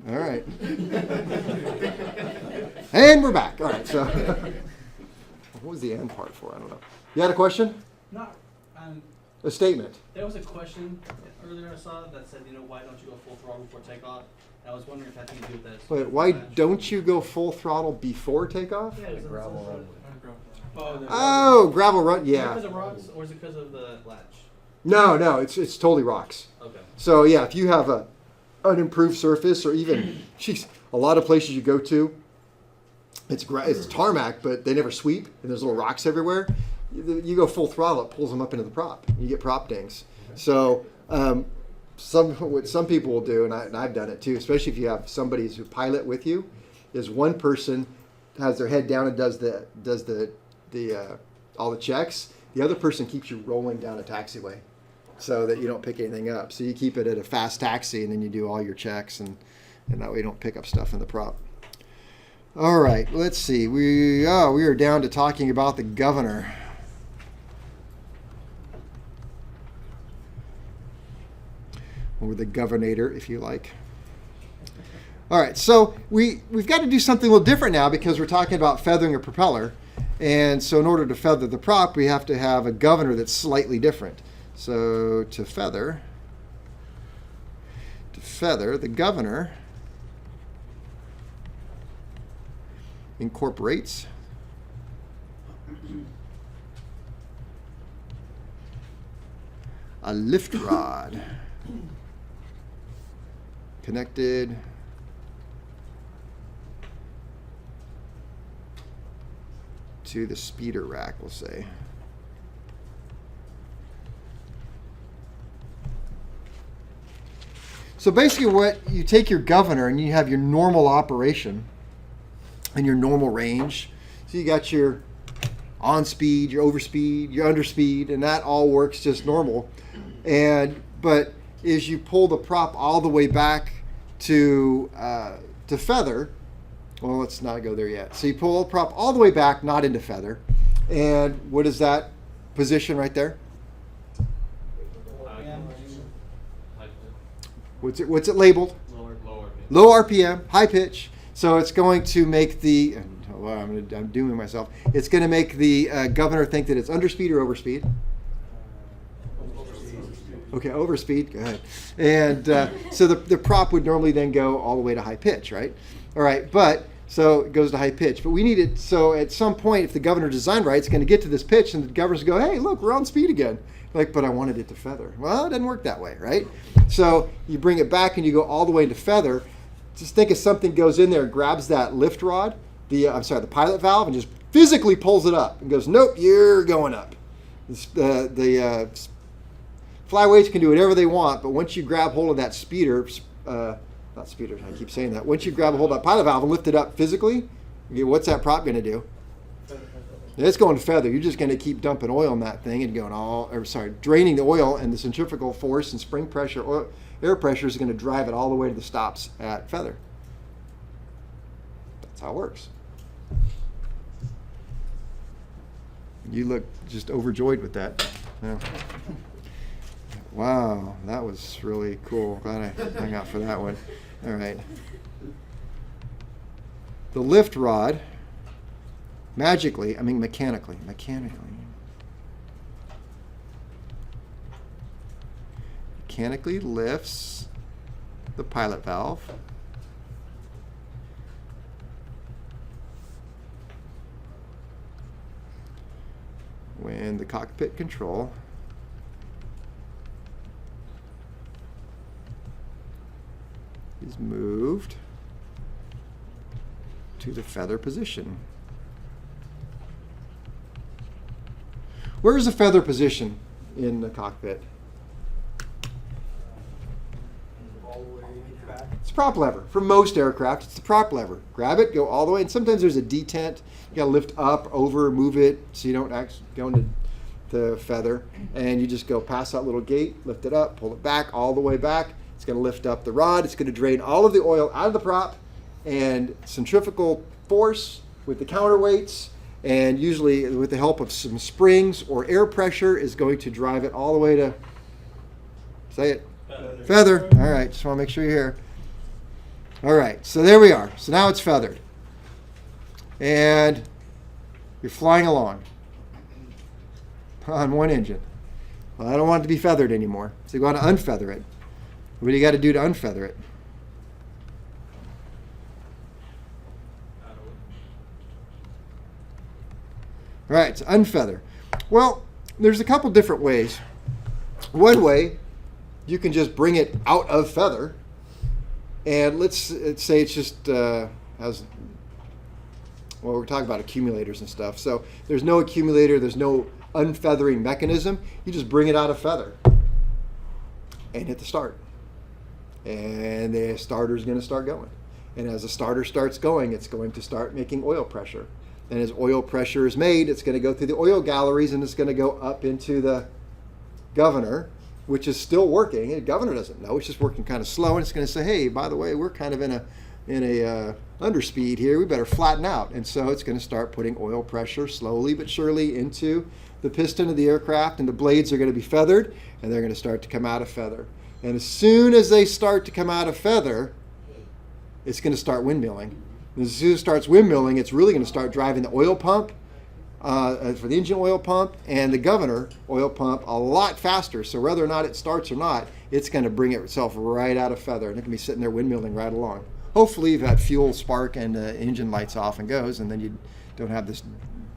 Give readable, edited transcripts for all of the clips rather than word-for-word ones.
All right. And we're back. All right. So, what was the and part for? I don't know. You had a question? No. A statement. There was a question earlier I saw that said, why don't you go full throttle before takeoff? And I was wondering if that had to do with this. Wait, why don't you go full throttle before takeoff? Yeah, gravel run. Oh, gravel run. Yeah. Is it because of rocks or is it because of the latch? No, it's totally rocks. Okay. So yeah, if you have an improved surface, or even, a lot of places you go to, it's tarmac, but they never sweep, and there's little rocks everywhere. You go full throttle, it pulls them up into the prop. You get prop dings. So what some people will do, and I've done it too, especially if you have somebody who pilot with you, is one person has their head down and does all the checks. The other person keeps you rolling down a taxiway, so that you don't pick anything up. So you keep it at a fast taxi, and then you do all your checks, and that way you don't pick up stuff in the prop. All right, let's see. We are down to talking about the governor. Or the governator, if you like. All right, so we've got to do something a little different now because we're talking about feathering a propeller. And so in order to feather the prop, we have to have a governor that's slightly different. So to feather, the governor incorporates a lift rod connected to the speeder rack, we'll say. So basically what you take your governor and you have your normal operation and your normal range. So you got your on speed, your over speed, your under speed, and that all works just normal. But is you pull the prop all the way back to feather. Well, let's not go there yet. So you pull the prop all the way back, not into feather. And what is that position right there? What's it labeled? Low RPM, high pitch. So it's going to make the, I'm doing myself. It's going to make the governor think that it's underspeed or overspeed. Okay, overspeed, go ahead. And so the prop would normally then go all the way to high pitch, right? All right, so it goes to high pitch. But we need it, so at some point, if the governor designed right, it's going to get to this pitch, and the governor's go, hey, look, we're on speed again. But I wanted it to feather. Well, it doesn't work that way, right? So you bring it back and you go all the way into feather. Just think if something goes in there and grabs that lift rod, the pilot valve, and just physically pulls it up and goes, nope, you're going up. Flyweights can do whatever they want, but once you grab hold of that speeder, not speeder, I keep saying that. Once you grab a hold of that pilot valve and lift it up physically, what's that prop going to do? It's going to feather. You're just going to keep dumping oil in that thing and draining the oil, and the centrifugal force and spring pressure, air pressure is going to drive it all the way to the stops at feather. That's how it works. You look just overjoyed with that. Yeah. Wow, that was really cool. Glad I hung out for that one. All right. The lift rod, mechanically lifts the pilot valve when the cockpit control is moved to the feather position. Where is the feather position in the cockpit? It's prop lever. For most aircraft, it's the prop lever. Grab it, go all the way, and sometimes there's a detent. You got to lift up, over, move it so you don't actually go into the feather, and you just go past that little gate, lift it up, pull it back, all the way back. It's going to lift up the rod. It's going to drain all of the oil out of the prop, and centrifugal force with the counterweights, and usually with the help of some springs or air pressure, is going to drive it all the way to, say it, feather. All right, just want to make sure you're here. All right, so there we are. So now it's feathered. And you're flying along on one engine. Well, I don't want it to be feathered anymore. So you want to unfeather it. What do you got to do to unfeather it? All right, so unfeather. Well, there's a couple different ways. One way, you can just bring it out of feather. And let's say it's just has, well, we're talking about accumulators and stuff. So there's no accumulator, there's no unfeathering mechanism. You just bring it out of feather and hit the start. And the starter is going to start going. And as the starter starts going, it's going to start making oil pressure. And as oil pressure is made, it's going to go through the oil galleries and it's going to go up into the governor, which is still working. The governor doesn't know; it's just working kind of slow, and it's going to say, "Hey, by the way, we're kind of in a underspeed here. We better flatten out." And so it's going to start putting oil pressure slowly but surely into the piston of the aircraft, and the blades are going to be feathered, and they're going to start to come out of feather. And as soon as they start to come out of feather, it's going to start windmilling. And as soon as it starts windmilling, it's really going to start driving the oil pump for the engine oil pump and the governor oil pump a lot faster. So whether or not it starts or not, it's going to bring itself right out of feather, and it can be sitting there windmilling right along. Hopefully you've had fuel spark and the engine lights off and goes, and then you don't have this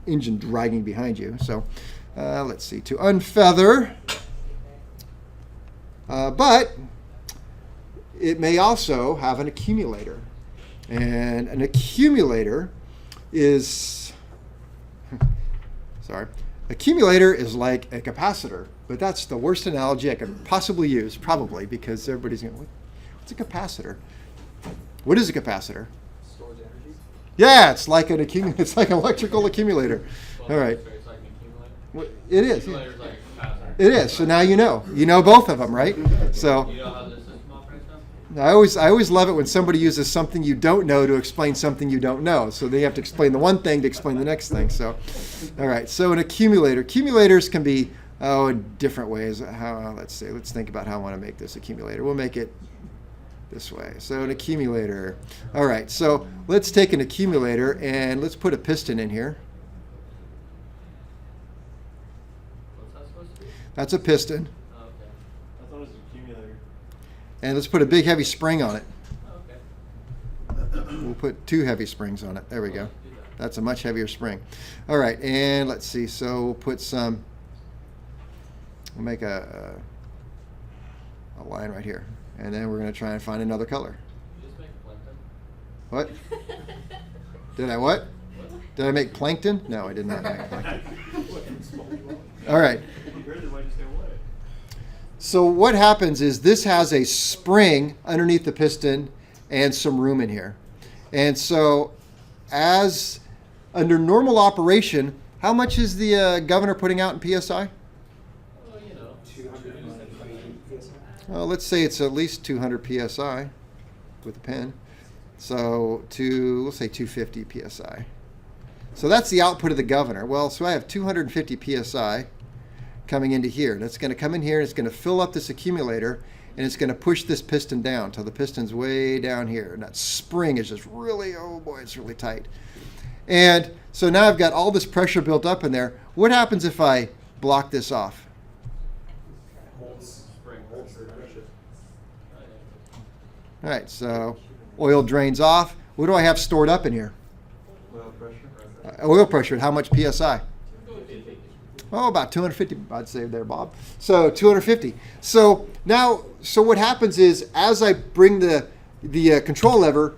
engine dragging behind you. So let's see, to unfeather. But it may also have an accumulator. And an accumulator is, accumulator is like a capacitor, but that's the worst analogy I could possibly use, probably, because everybody's going, what's a capacitor? What is a capacitor? Stores energy. Yeah, it's like an it's like an electrical accumulator. All right. It's like an accumulator. Well, it is. Yeah. Accumulator's like a capacitor. It is. So now you know. You know both of them, right? So You know how this system operates now? I always love it when somebody uses something you don't know to explain something you don't know. So they have to explain the one thing to explain the next thing. So, all right. So an accumulator. Accumulators can be in different ways. Let's think about how I want to make this accumulator. We'll make it this way. So an accumulator. All right. So let's take an accumulator and let's put a piston in here. What's that supposed to be? That's a piston. Oh, okay. I thought it was an accumulator. And let's put a big heavy spring on it. Oh, okay. We'll put 2 heavy springs on it. There we go. Do that. That's a much heavier spring. All right, and let's see. So we'll put some, we'll make a line right here. And then we're going to try and find another color. You just make plankton? What? Did I what? Did I make plankton? No, I did not make plankton. All right. So what happens is this has a spring underneath the piston and some room in here. And so as under normal operation, how much is the governor putting out in PSI? Oh, you know. 220 PSI. Well, let's say it's at least 200 PSI with a pen. So we'll say 250 PSI. So that's the output of the governor. Well, so I have 250 PSI coming into here. That's going to come in here, and it's going to fill up this accumulator, and it's going to push this piston down till the piston's way down here. And that spring is just really, oh boy, it's really tight. And so now I've got all this pressure built up in there. What happens if I block this off? Holds the pressure. All right, so oil drains off. What do I have stored up in here? Oil pressure. Oil pressure at how much PSI? Oh, about 250, I'd say there, Bob. So 250. So now, what happens is as I bring the control lever,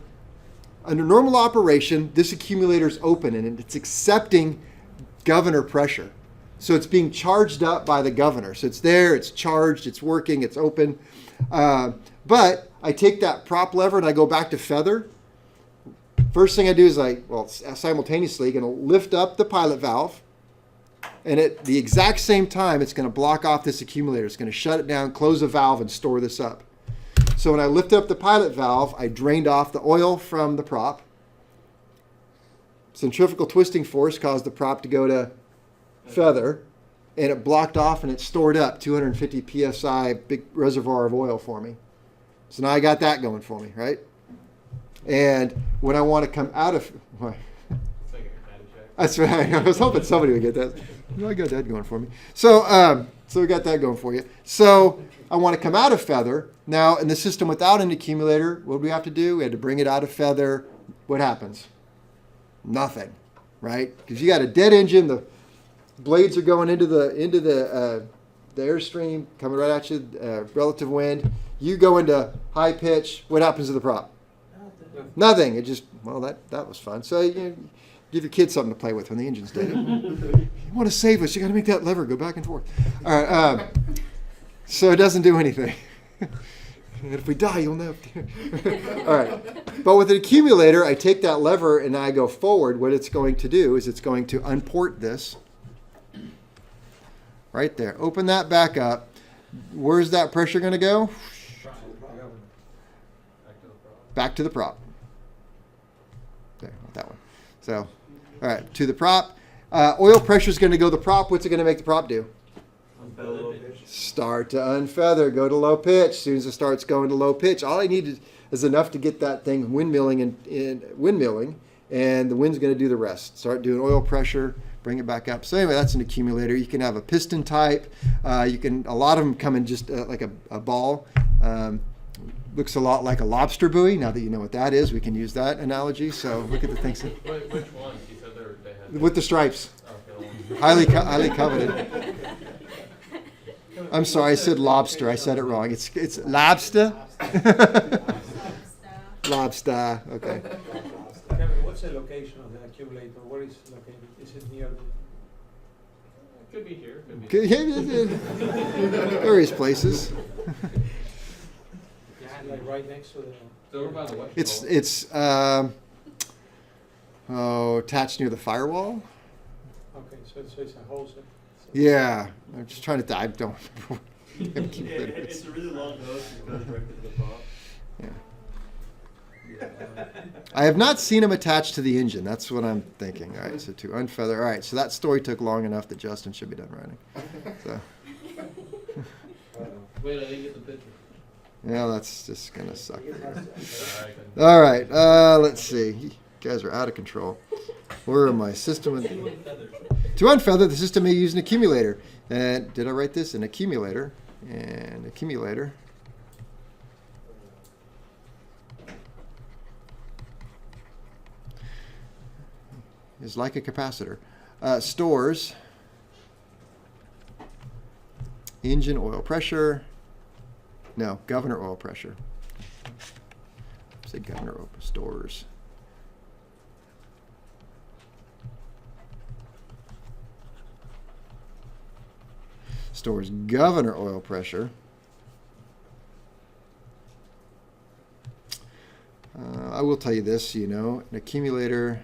under normal operation, this accumulator is open and it's accepting governor pressure. So it's being charged up by the governor. So it's there, it's charged, it's working, it's open. But I take that prop lever and I go back to feather. First thing I do is simultaneously going to lift up the pilot valve. And at the exact same time, it's going to block off this accumulator. It's going to shut it down, close the valve, and store this up. So when I lift up the pilot valve, I drained off the oil from the prop. Centrifugal twisting force caused the prop to go to feather, and it blocked off and it stored up 250 PSI, big reservoir of oil for me. So now I got that going for me, right? And when I want to come out of, what? It's like a daddy check. That's right. I was hoping somebody would get that. I got that going for me. So, so we got that going for you. So I want to come out of feather. Now, in the system without an accumulator, what do we have to do? We had to bring it out of feather. What happens? Nothing, right? Because you got a dead engine. The blades are going into the airstream coming right at you. Relative wind. You go into high pitch. What happens to the prop? Nothing. It just, well, that was fun. So give your kids something to play with when the engine's dead. You want to save us, you got to make that lever go back and forth. All right. So it doesn't do anything. And if we die, you'll know. All right. But with an accumulator, I take that lever and I go forward. What it's going to do is it's going to unport this. Right there. Open that back up. Where's that pressure going to go? Back to the prop. There, that one. So, all right, to the prop. Oil pressure is going to go to the prop. What's it going to make the prop do? Start to unfeather, go to low pitch. As soon as it starts going to low pitch, all I need is enough to get that thing windmilling and the wind's going to do the rest. Start doing oil pressure, bring it back up. So anyway, that's an accumulator. You can have a piston type. A lot of them come in just like a ball. Looks a lot like a lobster buoy. Now that you know what that is, we can use that analogy. So look at the things. Which ones? You said they had. With the stripes. Okay. Highly coveted. I'm sorry, I said lobster. I said it wrong. It's lobster. Lobster. Okay. Kevin, what's the location of the accumulator? Where is it located? Is it near the... Could be here. Could be. Various places. Like right next to the... It's over by the west It's attached near the firewall. Okay, so it's a hose. Yeah, I'm just trying to. I don't. It's a really long hose that goes directly to the prop. Yeah. I have not seen them attached to the engine. That's what I'm thinking. All right, so to unfeather. All right, so that story took long enough that Justin should be done writing. So. Wait, I didn't get the picture. Yeah, that's just gonna suck. All All right, let's see. You guys are out of control. Where am I? System. To unfeather, the system may use an accumulator. And did I write this? An accumulator. And accumulator. Is like a capacitor. Stores engine oil pressure. No, governor oil pressure. Say governor oil stores. Stores governor oil pressure. I will tell you this, an accumulator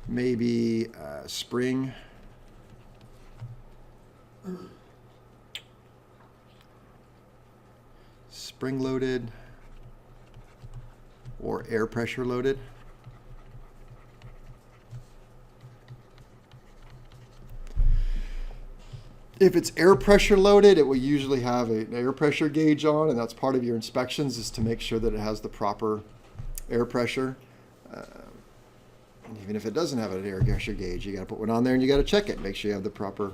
maybe spring loaded or air pressure loaded. If it's air pressure loaded, it will usually have an air pressure gauge on, and that's part of your inspections is to make sure that it has the proper air pressure. Even if it doesn't have an air pressure gauge, you got to put one on there and you got to check it. Make sure you have the proper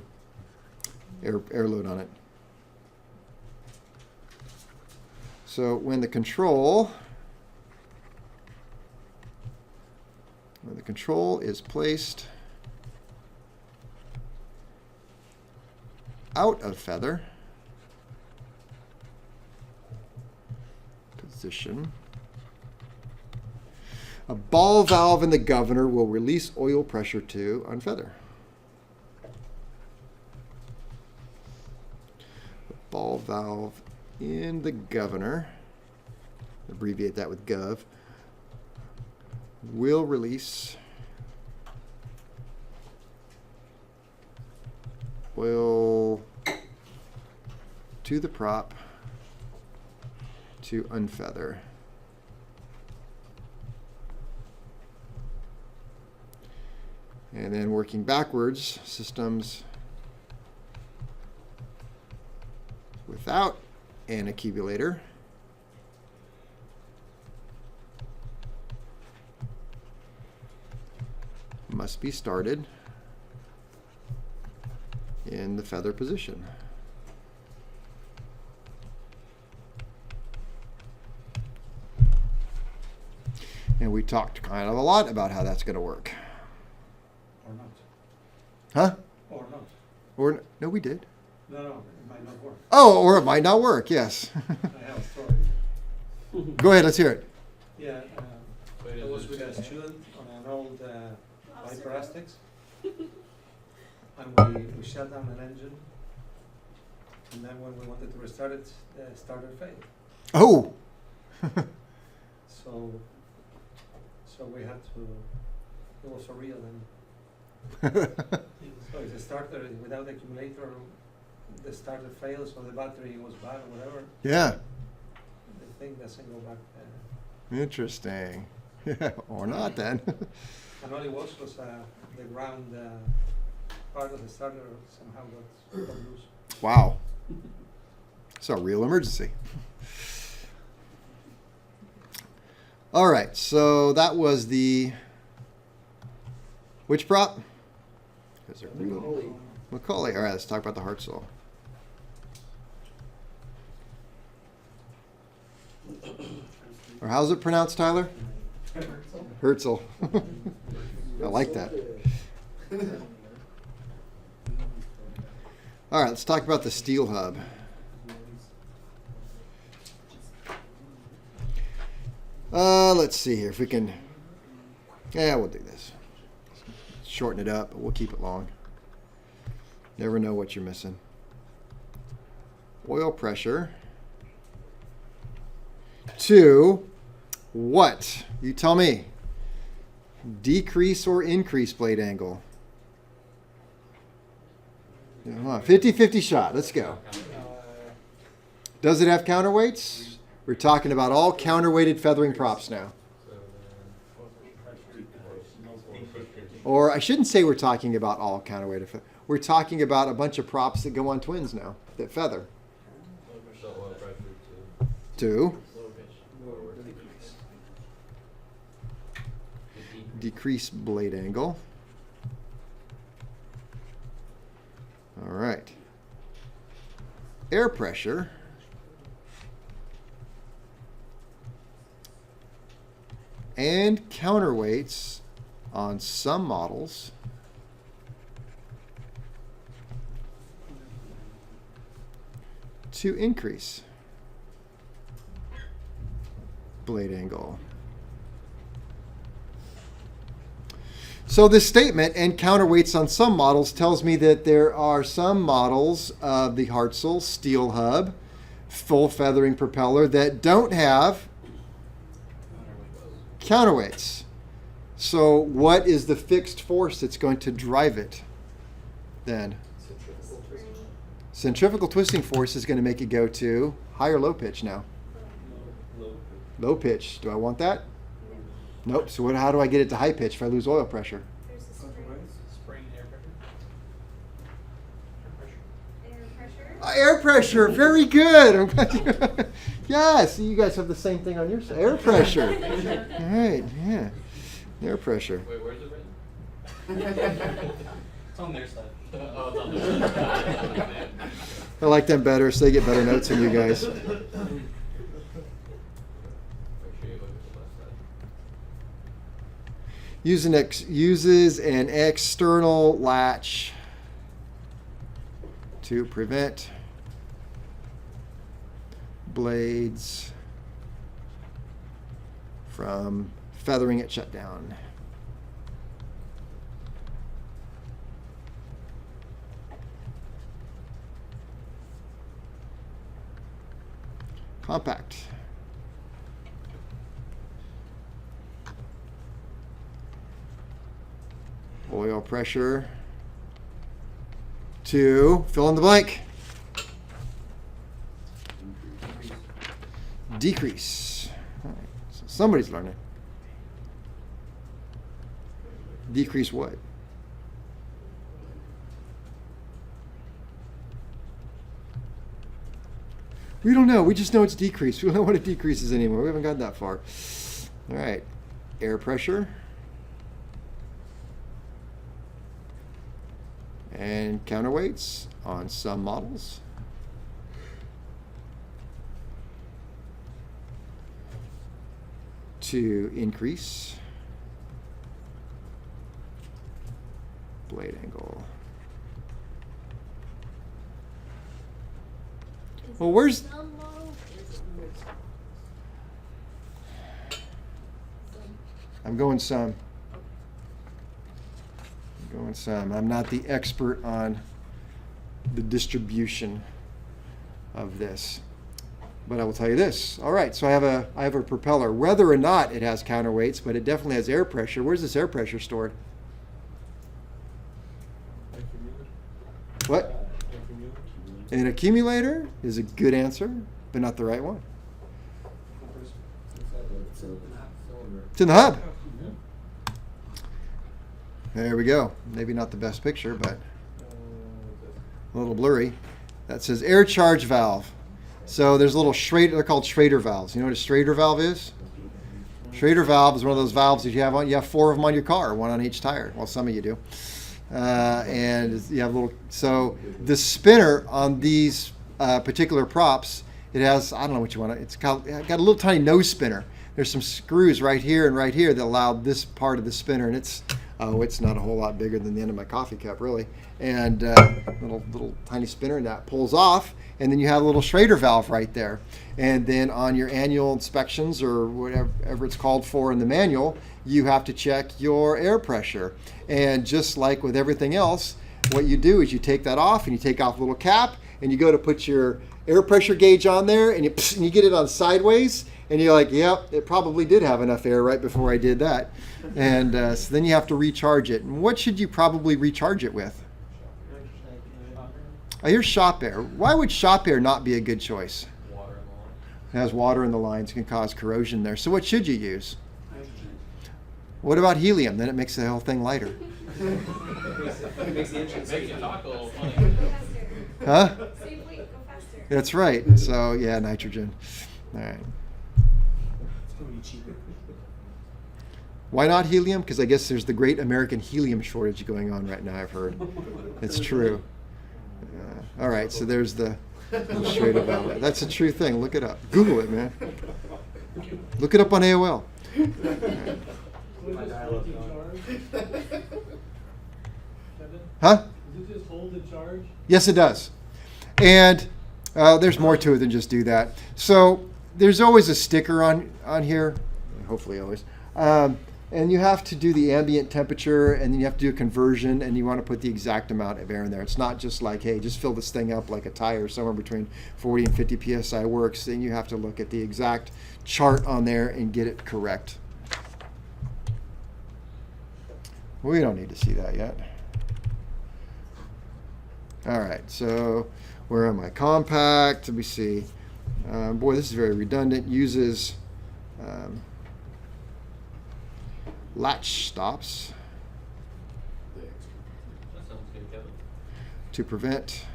air load on it. So when the control is placed out of feather position, a ball valve in the governor will release oil pressure to unfeather. The ball valve in the governor, abbreviate that with gov, will release oil to the prop to unfeather. And then working backwards, systems without an accumulator. Must be started in the feather position. And we talked kind of a lot about how that's going to work. Or not. Huh? Or not. Or no, we did. No, it might not work. Oh, or it might not work. Yes. I have a story. Go ahead. Let's hear it. Yeah, Wait, I is was it with a just- student on an old Viperastics, and we shut down an engine, and then when we wanted to restart it, the starter failed. Oh. So we had to. It was surreal, and so if the starter without the accumulator, the starter fails, or the battery was bad, or whatever, Yeah. the thing doesn't go back. Interesting. Or not then. And all it was the ground part of the starter somehow got loose. Wow. It's a real emergency. All right, so that was the which prop? Macaulay. All right, let's talk about the Hartzell. Or how's it pronounced, Tyler? Herzl. I like that. All right, let's talk about the steel hub. Let's see here if we can. Yeah, we'll do this. Shorten it up, but we'll keep it long. Never know what you're missing. Oil pressure to what? You tell me. Decrease or increase blade angle? 50-50 shot. Let's go. Does it have counterweights? We're talking about all counterweighted feathering props now. Or I shouldn't say we're talking about all counterweighted. We're talking about a bunch of props that go on twins now that feather. So oil pressure To to decrease blade angle. All right. Air pressure. And counterweights on some models to increase blade angle. So this statement, and counterweights on some models, tells me that there are some models of the Hartzell steel hub, full feathering propeller, that don't have counterweights. So what is the fixed force that's going to drive it then? Centrifugal twisting force is going to make it go to high or low pitch now? Low pitch. Do I want that? Nope. So how do I get it to high pitch if I lose oil pressure? Spring air pressure. Air pressure. Very good. I'm glad you. Yeah. See, you guys have the same thing on your side. Air pressure. All right. Yeah. Air pressure. Wait, where's it written? It's on their side. Oh, it's on the side. I like them better, so they get better notes than you guys. Make sure you look at the left side. Uses an external latch to prevent blades from feathering it shut down. Compact. Oil pressure to fill in the blank. Decrease. All right. So somebody's learning. Decrease what? We don't know. We just know it's decreased. We don't know what it decreases anymore. We haven't gotten that far. All right. Air pressure. And counterweights on some models. To increase blade angle. Well, where's Some models, is it most models? I'm going some. I'm going some. I'm not the expert on the distribution of this. But I will tell you this. All right, so I have a propeller. Whether or not it has counterweights, but it definitely has air pressure. Where's this air pressure stored? What? An accumulator is a good answer, but not the right one. It's in the hub. There we go. Maybe not the best picture, but a little blurry. That says air charge valve. So there's a little Schrader, they're called Schrader valves. You know what a Schrader valve is? Schrader valve is one of those valves that you have 4 of them on your car, 1 on each tire. Well, some of you do. And you have so the spinner on these particular props, it has, I don't know what you want to, it's got a little tiny nose spinner. There's some screws right here and right here that allow this part of the spinner, and it's not a whole lot bigger than the end of my coffee cup, really. And little tiny spinner, and that pulls off, and then you have a little Schrader valve right there. And then on your annual inspections or whatever it's called for in the manual, you have to check your air pressure. And just like with everything else, what you do is you take that off, and you take off a little cap, and you go to put your air pressure gauge on there, and you get it on sideways, and you're like, yep, it probably did have enough air right before I did that. And so then you have to recharge it. And what should you probably recharge it with? I hear shop air. Why would shop air not be a good choice? Water in the line. It has water in the lines, can cause corrosion there. So what should you use? Nitrogen. What about helium? Then it makes the whole thing lighter. It makes the engine Make safer. it taco funny. Huh? Save weight, go faster. That's right. So yeah, nitrogen. All right. It's going to be cheaper. Why not helium? Because I guess there's the great American helium shortage going on right now, I've heard. It's true. All right, so there's the Schrader valve. That's a true thing. Look it up. Google it, man. Look it up on AOL. My dial-up Huh? Does it just hold the charge? Yes, it does. And there's more to it than just do that. So there's always a sticker on here, hopefully always. And you have to do the ambient temperature, and then you have to do a conversion, and you want to put the exact amount of air in there. It's not just like, hey, just fill this thing up like a tire, somewhere between 40 and 50 psi works. Then you have to look at the exact chart on there and get it correct. We don't need to see that yet. All right, so where am I? Compact, let me see. Boy, this is very redundant. Uses latch stops That sounds good, Kevin. to prevent.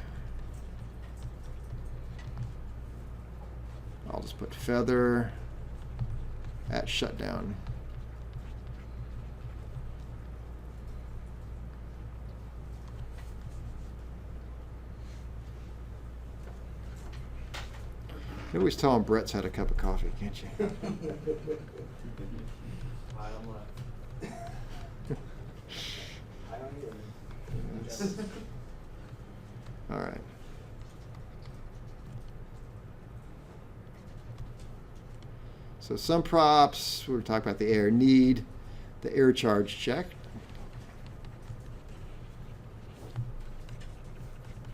I'll just put feather at shutdown. You always tell him Brett's had a cup of coffee, can't you? High on left. I don't either. All right. So some props, we were talking about the air, need the air charge check.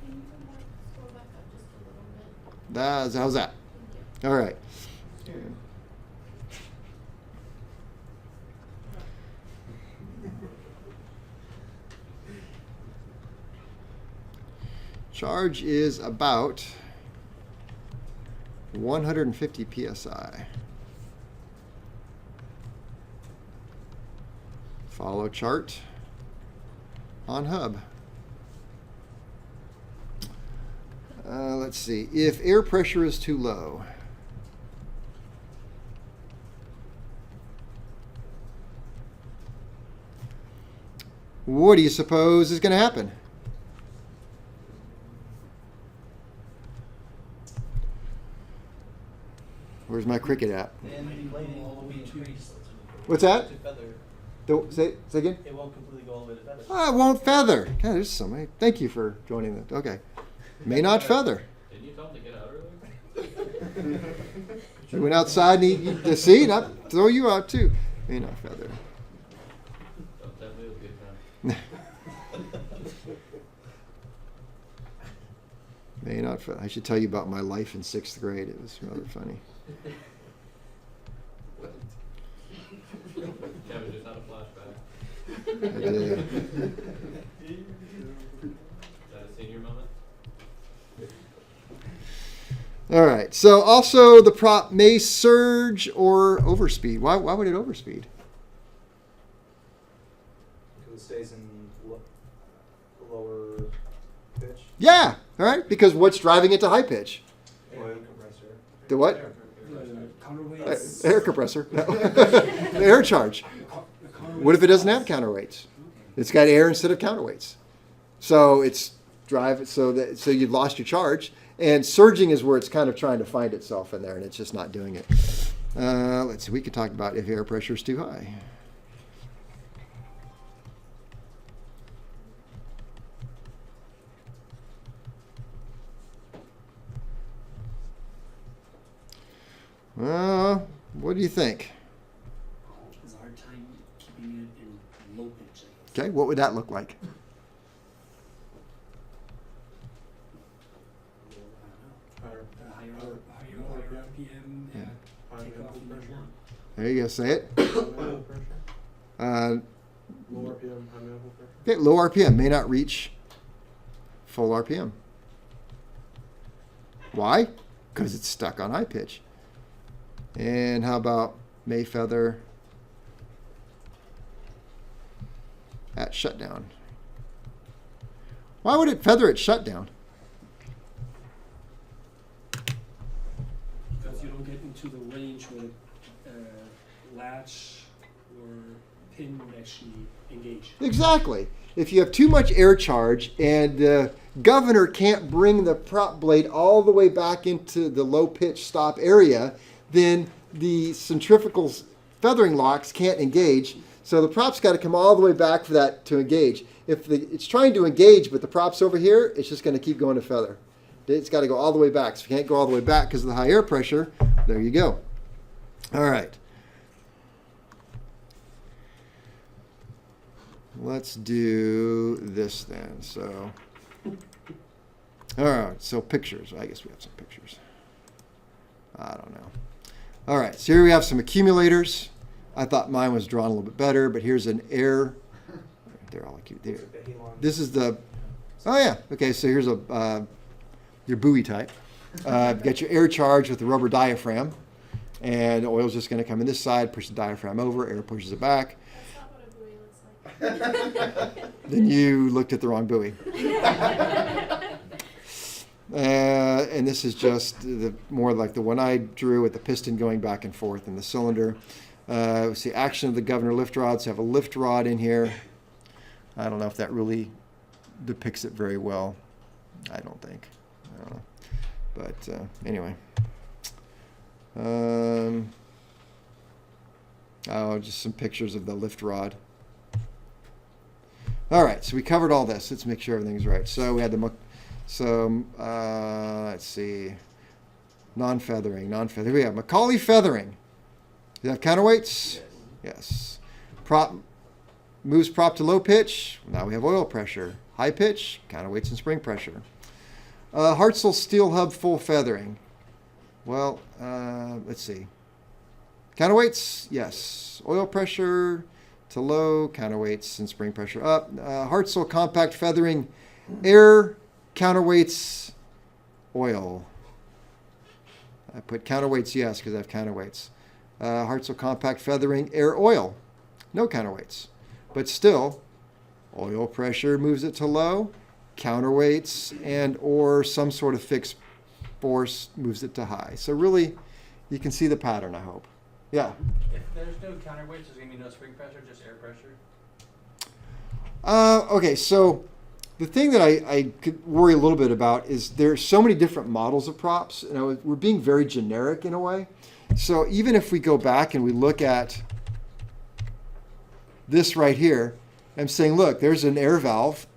Can you scroll back up just a little bit? How's that? Thank you. All right. Charge is about 150 psi. Follow chart on hub. let's see. If air pressure is too low. What do you suppose is going to happen? Where's my cricket at? And the inflating will be increased What's that? to feather. Say again? It won't completely go all the way to feather. Oh, it won't feather. God, there's so many. Thank you for joining the. Okay. May not feather. Didn't you tell him to get out earlier? You went outside and you see, not throw you out too. May not feather. Don't tell me it'll be a May not feather. I should tell you about my life in 6th grade. It was rather funny. Kevin just had a flashback. I did. Is that a senior moment? All right. So also the prop may surge or overspeed. Why would it overspeed? Because it stays in lower pitch. Yeah. All right. Because what's driving it to high pitch? Oil compressor. The what? Counterweights. Air compressor. No. The air charge. What if it doesn't have counterweights? It's got air instead of counterweights. So it's so you've lost your charge. And surging is where it's kind of trying to find itself in there, and it's just not doing it. Let's see. We could talk about if air pressure is too high. Well, what do you think? It's a hard time keeping it in low pitch. Okay, what would that look like? Higher RPM, Yeah. take off in the one. There you go. Say it. Uh, Low RPM, high manifold pressure. okay, low RPM may not reach full RPM. Why? Because it's stuck on high pitch. And how about may feather at shutdown? Why would it feather at shutdown? Because you don't get into the range where latch or pin would actually engage. Exactly. If you have too much air charge and the governor can't bring the prop blade all the way back into the low pitch stop area, then the centrifugal feathering locks can't engage. So the prop's got to come all the way back for that to engage. If it's trying to engage, but the prop's over here, it's just going to keep going to feather. It's got to go all the way back. So if you can't go all the way back because of the high air pressure, there you go. All right. Let's do this then. So, all right. So pictures. I guess we have some pictures. I don't know. All right. So here we have some accumulators. I thought mine was drawn a little bit better, but here's an air. They're all cute. There. This is the. Oh yeah. Okay. So here's a your buoy type. You've got your air charge with the rubber diaphragm, and the oil's just going to come in this side, push the diaphragm over, air pushes it back. That's not what a buoy looks like. Then you looked at the wrong buoy. And this is just more like the one I drew with the piston going back and forth in the cylinder. We see action of the governor lift rods. Have a lift rod in here. I don't know if that really depicts it very well. I don't think. I don't know. But anyway. Oh, just some pictures of the lift rod. All right, so we covered all this. Let's make sure everything's right. So we had let's see, non-feathering. Here we have Macaulay feathering. Do you have counterweights? Yes. Prop moves prop to low pitch. Now we have oil pressure. High pitch, counterweights and spring pressure. Hartzell steel hub full feathering. Well, let's see. Counterweights, yes. Oil pressure to low, counterweights and spring pressure up. Hartzell compact feathering, air, counterweights, oil. I put counterweights, yes, because I have counterweights. Hartzell compact feathering, air, oil. No counterweights. But still, oil pressure moves it to low, counterweights, and or some sort of fixed force moves it to high. So really, you can see the pattern, I hope. Yeah. If there's no counterweights, there's gonna be no spring pressure, just air pressure. Okay, so the thing that I could worry a little bit about is there's so many different models of props. We're being very generic in a way. So even if we go back and we look at this right here, I'm saying, look, there's an air valve,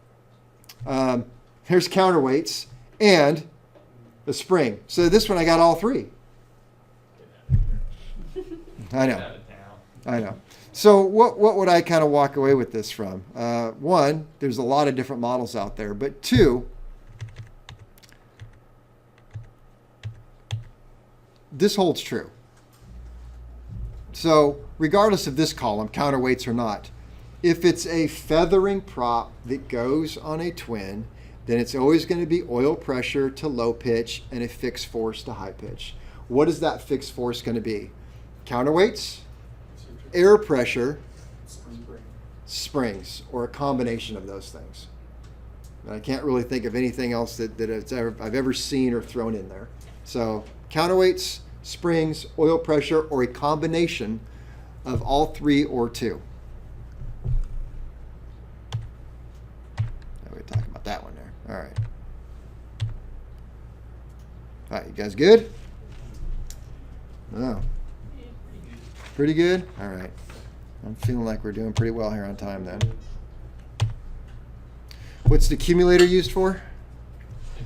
there's counterweights, and a spring. So this one I got all three. I know. Have it down. I know. So what would I kind of walk away with this from? One, there's a lot of different models out there. But two, this holds true. So regardless of this column, counterweights or not, if it's a feathering prop that goes on a twin, then it's always going to be oil pressure to low pitch and a fixed force to high pitch. What is that fixed force going to be? Counterweights, air pressure, springs, or a combination of those things. And I can't really think of anything else that I've ever seen or thrown in there. So counterweights, springs, oil pressure, or a combination of all three or two. We're talking about that one there. All right. All right, you guys good? Oh. Pretty good? All right. I'm feeling like we're doing pretty well here on time then. What's the accumulator used for? To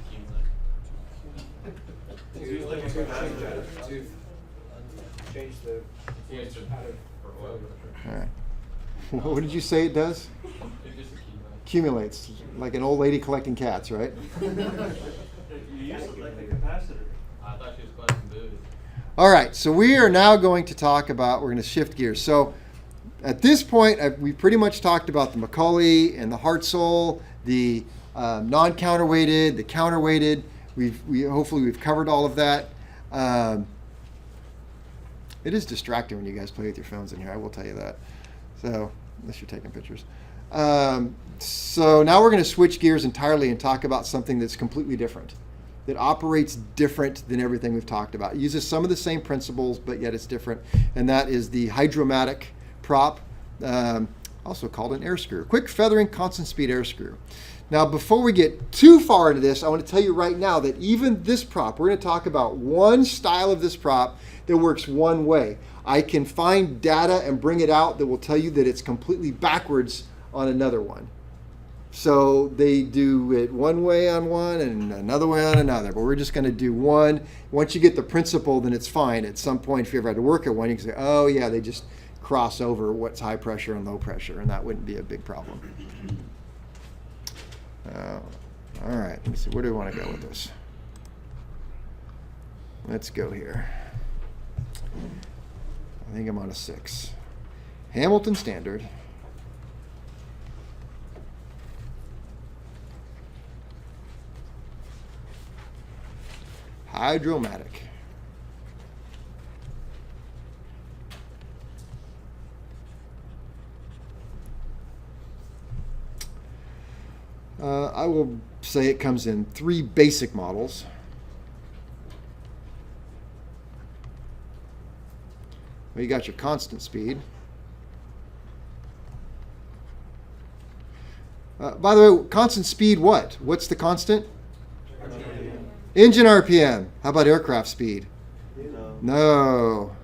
change the It's used out of for oil pressure. All right. What did you say it does? It just Accumulates, like an old lady collecting cats, right? You use it like the capacitor. I thought she was collecting booze. All right, so we are now going to talk about, we're going to shift gears. So at this point, we pretty much talked about the Macaulay and the Hartzell, the non-counterweighted, the counterweighted. Hopefully we've covered all of that. It is distracting when you guys play with your phones in here, I will tell you that. So, unless you're taking pictures. So now we're going to switch gears entirely and talk about something that's completely different, that operates different than everything we've talked about. It uses some of the same principles, but yet it's different, and that is the hydromatic prop, also called an air screw. Quick feathering constant speed air screw. Now, before we get too far into this, I want to tell you right now that even this prop, we're going to talk about one style of this prop that works one way. I can find data and bring it out that will tell you that it's completely backwards on another one. So they do it one way on one and another way on another, but we're just going to do one. Once you get the principle, then it's fine. At some point, if you ever had to work at one, you can say, oh yeah, they just cross over what's high pressure and low pressure, and that wouldn't be a big problem. All right, let me see, where do we want to go with this? Let's go here. I think I'm on a 6. Hamilton standard. Hydromatic. I will say it comes in 3 basic models. Well, you got your constant speed. By the way, constant speed what? What's the constant? Engine RPM. How about aircraft speed? No.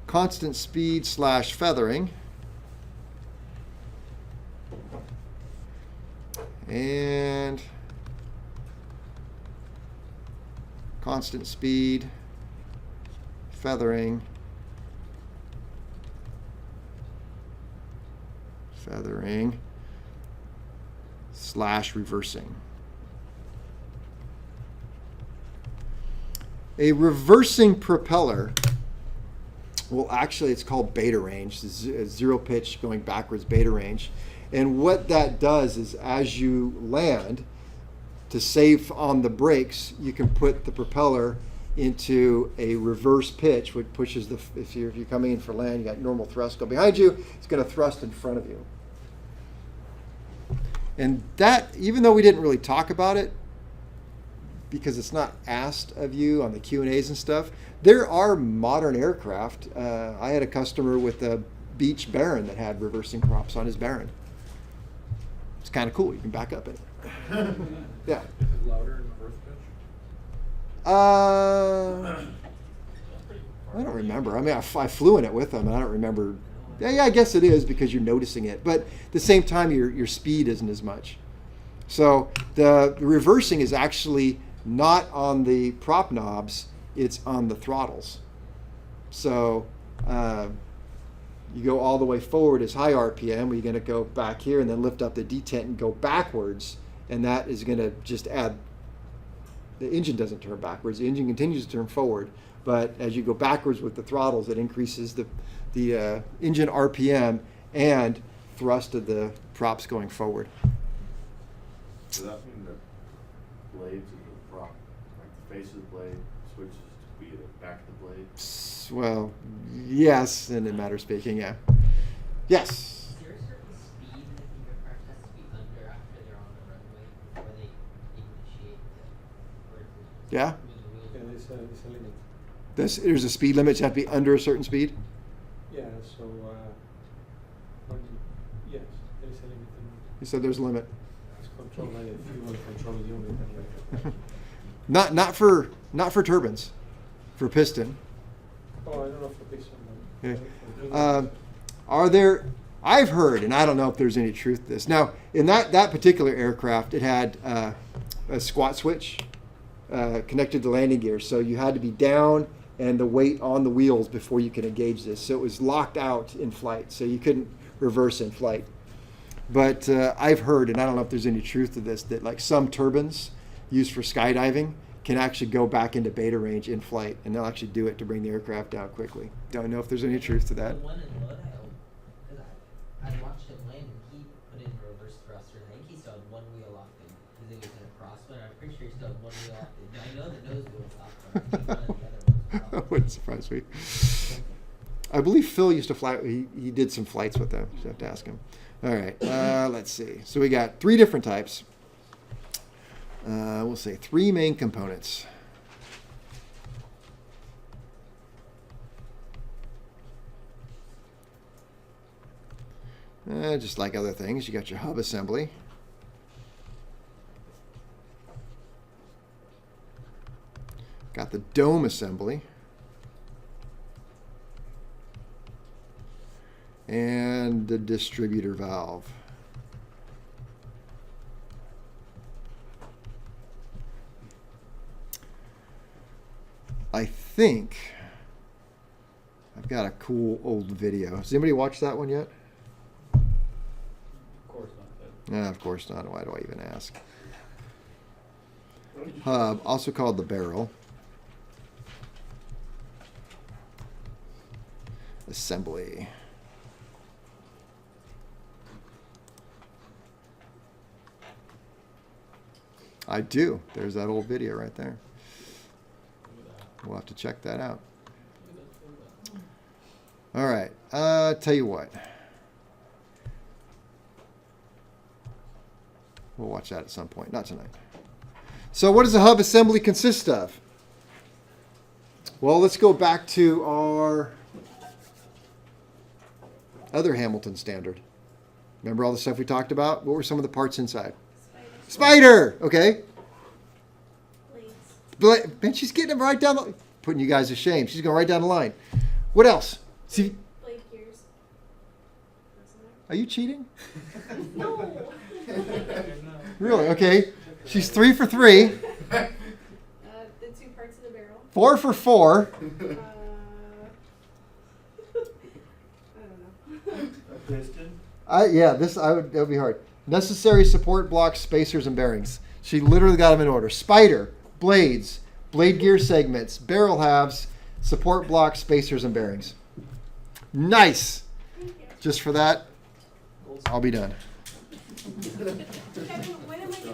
Constant speed / feathering. And constant speed, feathering, / reversing. A reversing propeller, well, actually it's called beta range, zero pitch going backwards beta range. And what that does is as you land, to save on the brakes, you can put the propeller into a reverse pitch, which pushes if you're coming in for land, you got normal thrust go behind you, it's going to thrust in front of you. And that, even though we didn't really talk about it, because it's not asked of you on the Q&As and stuff, there are modern aircraft. I had a customer with a Beech Baron that had reversing props on his Baron. It's kind of cool. You can back up in it. Yeah. Is it louder in the first pitch? I don't remember. I mean, I flew in it with them, and I don't remember. Yeah, I guess it is because you're noticing it. But at the same time, your speed isn't as much. So the reversing is actually not on the prop knobs. It's on the throttles. So you go all the way forward as high RPM. We're going to go back here and then lift up the detent and go backwards. And that is going to just add, the engine doesn't turn backwards. The engine continues to turn forward. But as you go backwards with the throttles, it increases the engine RPM and thrust of the props going forward. Does that mean the blades of the prop, like the face of the blade, switches to be the back of the blade? Well, yes, in a matter of speaking, yeah. Yes. Is there a certain speed that the aircraft has to be under after they're on the runway before they initiate Yeah. Yeah, there's a limit. There's a speed limit. You have to be under a certain speed. Yeah, so, yes, there is a limit. You said there's a limit. It's controlled by the fuel control unit. Not for turbines, for piston. Oh, I don't know for this one. Okay. Are there? I've heard, and I don't know if there's any truth to this. Now, in that particular aircraft, it had a squat switch connected to landing gear, so you had to be down and the weight on the wheels before you could engage this. So it was locked out in flight, so you couldn't reverse in flight. But I've heard, and I don't know if there's any truth to this, that like some turbines used for skydiving can actually go back into beta range in flight, and they'll actually do it to bring the aircraft down quickly. Don't know if there's any truth to that. The one in Lodi, I watched him land and he put in reverse thruster. I think he still had one wheel locked in because it was in a crosswind. I'm pretty sure he still had one wheel locked in. I know the nose wheel was locked in. I think one of the other ones was locked in. Wouldn't surprise me. I believe Phil used to fly. He did some flights with them. So you have to ask him. All right. Let's see. So we got 3 different types. We'll say 3 main components. Just like other things, you got your hub assembly. Got the dome assembly. And the distributor valve. I think I've got a cool old video. Has anybody watched that one yet? Of course not. Of course not. Why do I even ask? Hub, also called the barrel. Assembly. I do. There's that old video right there. We'll have to check that out. All right. Tell you what. We'll watch that at some point. Not tonight. So what does the hub assembly consist of? Well, let's go back to our other Hamilton standard. Remember all the stuff we talked about? What were some of the parts inside? Spider! Okay. Man, she's getting them right down the... Putting you guys to shame. She's going right down the line. What else? See, Blade gears. are you cheating? No. Really? Okay. She's 3 for 3. The 2 parts of the barrel. 4 for 4. I don't know. A piston? Yeah, that would be hard. Necessary support blocks, spacers, and bearings. She literally got them in order. Spider, blades, blade gear segments, barrel halves, support blocks, spacers, and bearings. Nice. Thank you. Just for that, I'll be done. Kevin, when am I